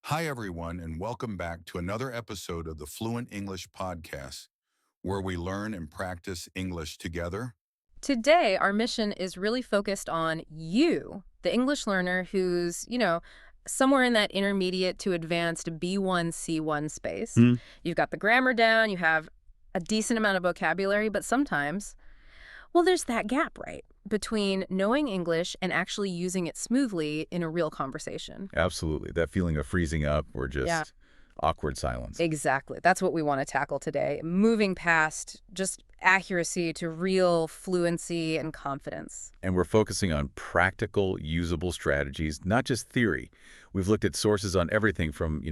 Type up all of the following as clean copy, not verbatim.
Hi, everyone, and welcome back to another episode of the Fluent English Podcast, where we learn and practice English together. Today, our mission is really focused on you, the English learner who's, somewhere in that intermediate to advanced B1, C1 space. Hmm. You've got the grammar down, you have a decent amount of vocabulary, but sometimes, well, there's that gap, right, between knowing English and actually using it smoothly in a real conversation. Absolutely. That feeling of freezing up or Yeah, just awkward silence. exactly. That's what we want to tackle today, moving past just accuracy to real fluency and confidence. And we're focusing on practical, usable strategies, not just theory. We've looked at sources on everything from,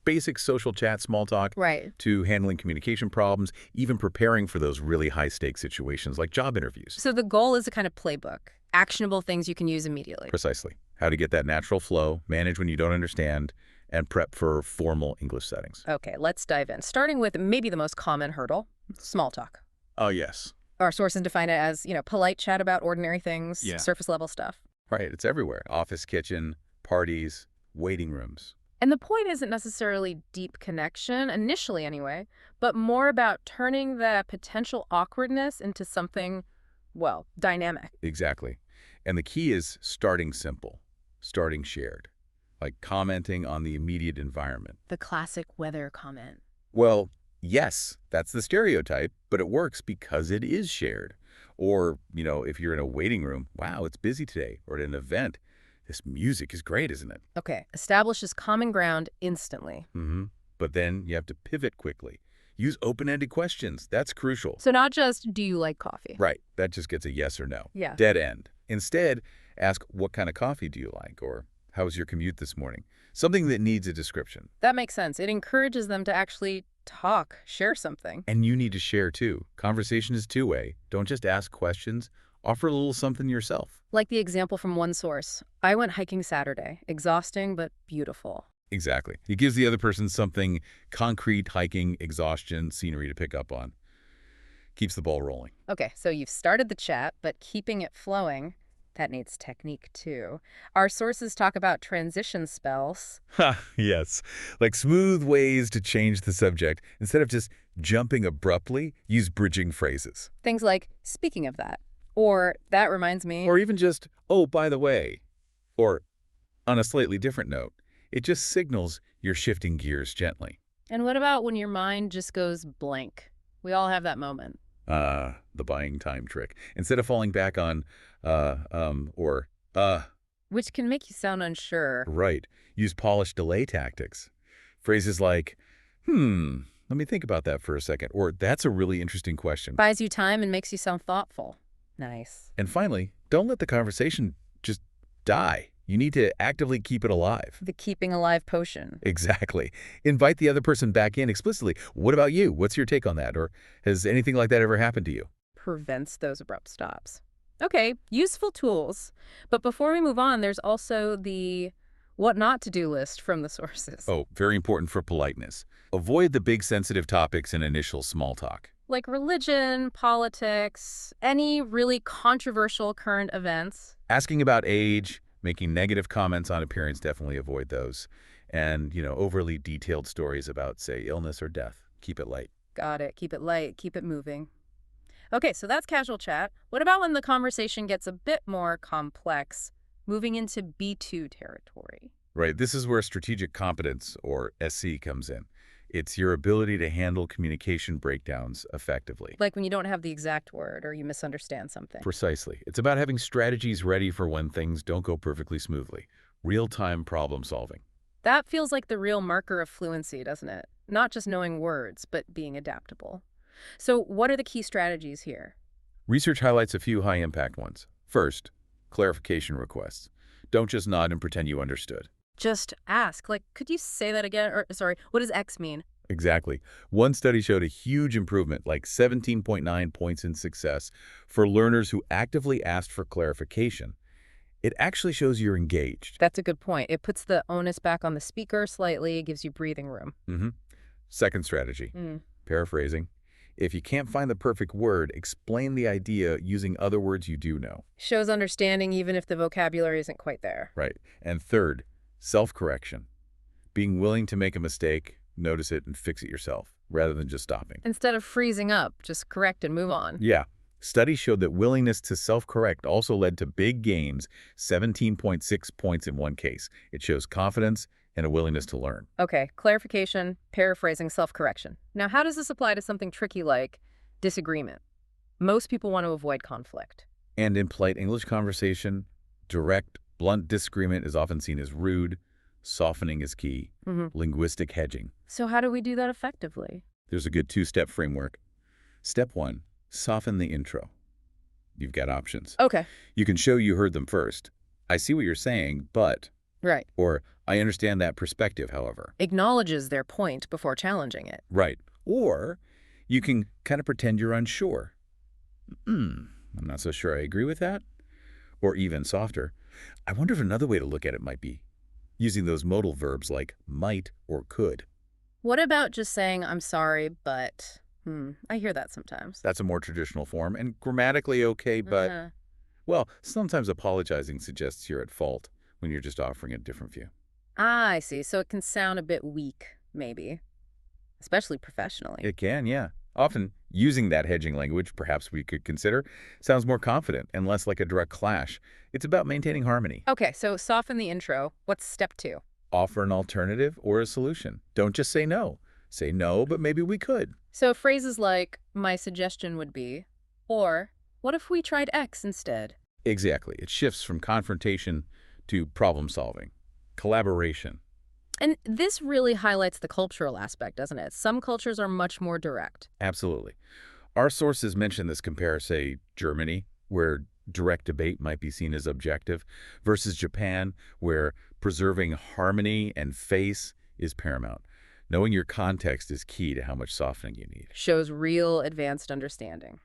basic social chat, small talk, Right. to handling communication problems, even preparing for those really high-stakes situations like job interviews. So the goal is a kind of playbook, actionable things you can use immediately. Precisely. How to get that natural flow, manage when you don't understand, and prep for formal English settings. Okay, let's dive in. Starting with maybe the most common hurdle, small talk. Oh, yes. Our sources define it as, polite chat about ordinary things, Yeah. surface level stuff. Right. It's everywhere. Office, kitchen, parties, waiting rooms. And the point isn't necessarily deep connection, initially anyway, but more about turning the potential awkwardness into something, well, dynamic. Exactly. And the key is starting simple, starting shared, like commenting on the immediate environment. The classic weather comment. Well, yes, that's the stereotype, but it works because it is shared. Or, if you're in a waiting room, wow, it's busy today. Or at an event, this music is great, isn't it? Okay, establishes common ground instantly. But then you have to pivot quickly. Use open-ended questions. That's crucial. So not just, do you like coffee? Right. That just gets a yes or no. Yeah. Dead end. Instead, ask, what kind of coffee do you like? Or how was your commute this morning? Something that needs a description. That makes sense. It encourages them to actually talk, share something. And you need to share too. Conversation is two-way. Don't just ask questions. Offer a little something yourself. Like the example from one source. I went hiking Saturday. Exhausting, but beautiful. Exactly. It gives the other person something concrete, hiking, exhaustion, scenery to pick up on. Keeps the ball rolling. Okay, so you've started the chat, but keeping it flowing, that needs technique too. Our sources talk about transition spells. Ha, yes. Like smooth ways to change the subject. Instead of just jumping abruptly, use bridging phrases. Things like, speaking of that, or that reminds me. Or even just, oh, by the way. Or on a slightly different note. It just signals you're shifting gears gently. And what about when your mind just goes blank? We all have that moment. The buying time trick. Instead of falling back on, Which can make you sound unsure. right. Use polished delay tactics. Phrases like, let me think about that for a second. Or, that's a really interesting question. Buys you time and makes you sound thoughtful. Nice. And finally, don't let the conversation just die. You need to actively keep it alive. The keeping alive potion. Exactly. Invite the other person back in explicitly. What about you? What's your take on that? Or has anything like that ever happened to you? Prevents those abrupt stops. Okay, useful tools. But before we move on, there's also the what not to do list from the sources. Oh, very important for politeness. Avoid the big sensitive topics in initial small talk. Like religion, politics, any really controversial current events. Asking about age, making negative comments on appearance, definitely avoid those. And, overly detailed stories about, say, illness or death. Keep it light. Got it. Keep it light. Keep it moving. Okay, so that's casual chat. What about when the conversation gets a bit more complex, moving into B2 territory? Right. This is where strategic competence, or SC, comes in. It's your ability to handle communication breakdowns effectively. Like when you don't have the exact word or you misunderstand something. Precisely. It's about having strategies ready for when things don't go perfectly smoothly. Real-time problem solving. That feels like the real marker of fluency, doesn't it? Not just knowing words, but being adaptable. So what are the key strategies here? Research highlights a few high-impact ones. First, clarification requests. Don't just nod and pretend you understood. Just ask, like, could you say that again? Or, sorry, what does X mean? Exactly. One study showed a huge improvement, like 17.9 points in success, for learners who actively asked for clarification. It actually shows you're engaged. That's a good point. It puts the onus back on the speaker slightly, gives you breathing room. Second strategy, paraphrasing. If you can't find the perfect word, explain the idea using other words you do know. Shows understanding even if the vocabulary isn't quite there. Right. And third, self-correction. Being willing to make a mistake, notice it, and fix it yourself, rather than just stopping. Instead of freezing up, just correct and move on. Yeah. Studies showed that willingness to self-correct also led to big gains, 17.6 points in one case. It shows confidence and a willingness to learn. Okay, clarification, paraphrasing, self-correction. Now, how does this apply to something tricky like disagreement? Most people want to avoid conflict. And in polite English conversation, direct, blunt disagreement is often seen as rude. Softening is key. Linguistic hedging. So how do we do that effectively? There's a good two-step framework. Step 1, soften the intro. You've got options. Okay. You can show you heard them first. I see what you're saying, but... Right. Or, I understand that perspective, however. Acknowledges their point before challenging it. Right. Or, you can kind of pretend you're unsure. I'm not so sure I agree with that. Or even softer, I wonder if another way to look at it might be using those modal verbs like might or could. What about just saying, I'm sorry, but... I hear that sometimes. That's a more traditional form and grammatically okay, but, well, sometimes apologizing suggests you're at fault when you're just offering a different view. Ah, I see. So it can sound a bit weak, maybe. Especially professionally. It can, yeah. Often, using that hedging language, perhaps we could consider, sounds more confident and less like a direct clash. It's about maintaining harmony. Okay, so soften the intro. What's step 2? Offer an alternative or a solution. Don't just say no. Say no, but maybe we could. So phrases like, my suggestion would be, or, what if we tried X instead? Exactly. It shifts from confrontation to problem solving, collaboration. And this really highlights the cultural aspect, doesn't it? Some cultures are much more direct. Absolutely. Our sources mention this compare, say, Germany, where direct debate might be seen as objective, versus Japan, where preserving harmony and face is paramount. Knowing your context is key to how much softening you need. Shows real advanced understanding.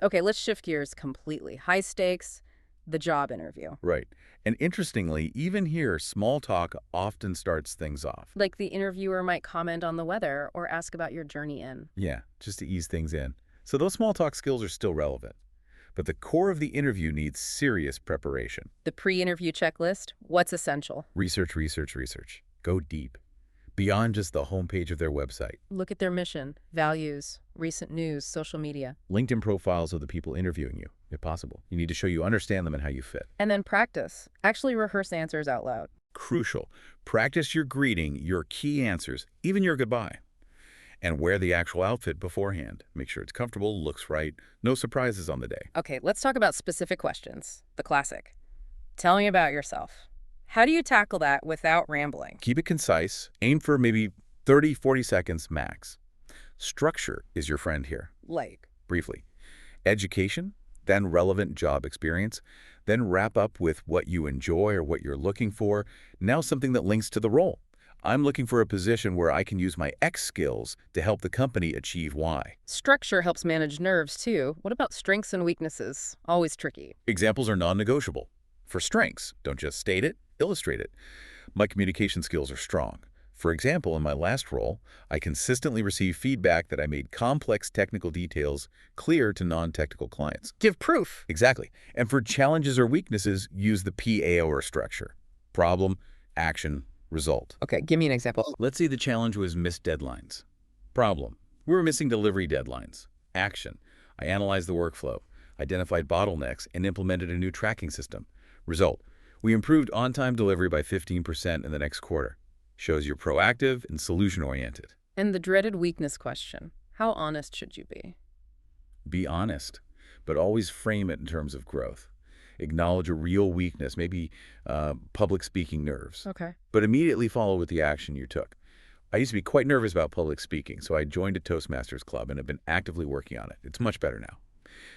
Okay, let's shift gears completely. High stakes, the job interview. Right. And interestingly, even here, small talk often starts things off. Like the interviewer might comment on the weather or ask about your journey in. Yeah, just to ease things in. So those small talk skills are still relevant. But the core of the interview needs serious preparation. The pre-interview checklist, what's essential? Research, research, research. Go deep. Beyond just the homepage of their website. Look at their mission, values, recent news, social media. LinkedIn profiles of the people interviewing you, if possible. You need to show you understand them and how you fit. And then practice. Actually rehearse answers out loud. Crucial. Practice your greeting, your key answers, even your goodbye. And wear the actual outfit beforehand. Make sure it's comfortable, looks right, no surprises on the day. Okay, let's talk about specific questions. The classic. Tell me about yourself. How do you tackle that without rambling? Keep it concise. Aim for maybe 30, 40 seconds max. Structure is your friend here. Like? Briefly. Education, then relevant job experience, then wrap up with what you enjoy or what you're looking for. Now something that links to the role. I'm looking for a position where I can use my X skills to help the company achieve Y. Structure helps manage nerves, too. What about strengths and weaknesses? Always tricky. Examples are non-negotiable. For strengths, don't just state it, illustrate it. My communication skills are strong. For example, in my last role, I consistently received feedback that I made complex technical details clear to non-technical clients. Give proof. Exactly. And for challenges or weaknesses, use the PAOR structure. Problem, action, result. Okay, give me an example. Let's say the challenge was missed deadlines. Problem, we were missing delivery deadlines. Action, I analyzed the workflow, identified bottlenecks, and implemented a new tracking system. Result, we improved on-time delivery by 15% in the next quarter. Shows you're proactive and solution-oriented. And the dreaded weakness question. How honest should you be? Be honest, but always frame it in terms of growth. Acknowledge a real weakness, maybe public speaking nerves. Okay. But immediately follow with the action you took. I used to be quite nervous about public speaking, so I joined a Toastmasters club and have been actively working on it. It's much better now.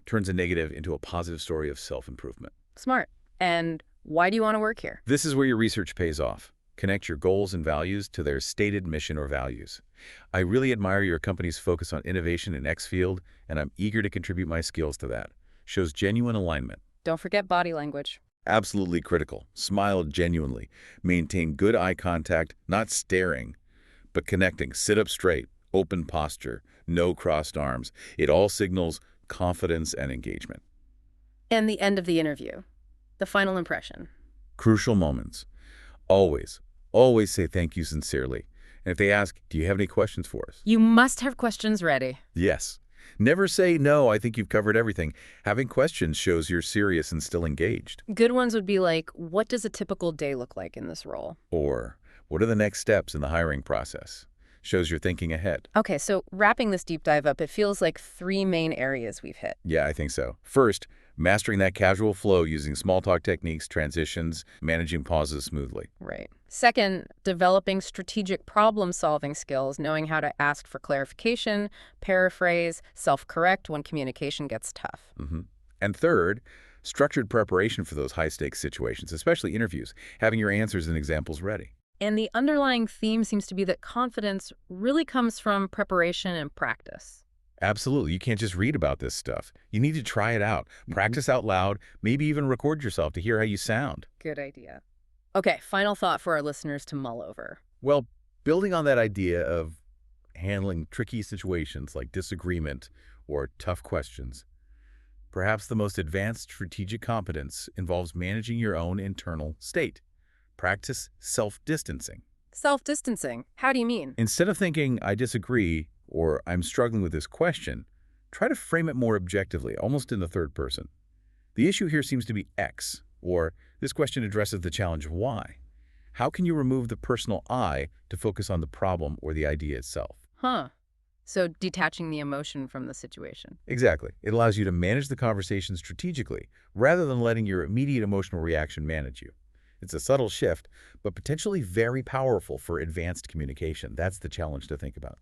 Turns a negative into a positive story of self-improvement. Smart. And why do you want to work here? This is where your research pays off. Connect your goals and values to their stated mission or values. I really admire your company's focus on innovation in X field, and I'm eager to contribute my skills to that. Shows genuine alignment. Don't forget body language. Absolutely critical. Smile genuinely. Maintain good eye contact, not staring, but connecting. Sit up straight, open posture, no crossed arms. It all signals confidence and engagement. And the end of the interview. The final impression. Crucial moments. Always, Always say thank you sincerely. And if they ask, do you have any questions for us? You must have questions ready. Yes. Never say, no, I think you've covered everything. Having questions shows you're serious and still engaged. Good ones would be like, what does a typical day look like in this role? Or, what are the next steps in the hiring process? Shows you're thinking ahead. Okay, so wrapping this deep dive up, it feels like 3 main areas we've hit. Yeah, I think so. First, mastering that casual flow using small talk techniques, transitions, managing pauses smoothly. Right. Second, developing strategic problem-solving skills, knowing how to ask for clarification, paraphrase, self-correct when communication gets tough. And third, structured preparation for those high-stakes situations, especially interviews, having your answers and examples ready. And the underlying theme seems to be that confidence really comes from preparation and practice. Absolutely. You can't just read about this stuff. You need to try it out. Practice out loud, maybe even record yourself to hear how you sound. Good idea. Okay, final thought for our listeners to mull over. Well, building on that idea of handling tricky situations like disagreement or tough questions, perhaps the most advanced strategic competence involves managing your own internal state. Practice self-distancing. Self-distancing. How do you mean? Instead of thinking, I disagree, or I'm struggling with this question, try to frame it more objectively, almost in the third person. The issue here seems to be X, or this question addresses the challenge of Y. How can you remove the personal I to focus on the problem or the idea itself? So detaching the emotion from the situation. Exactly. It allows you to manage the conversation strategically, rather than letting your immediate emotional reaction manage you. It's a subtle shift, but potentially very powerful for advanced communication. That's the challenge to think about.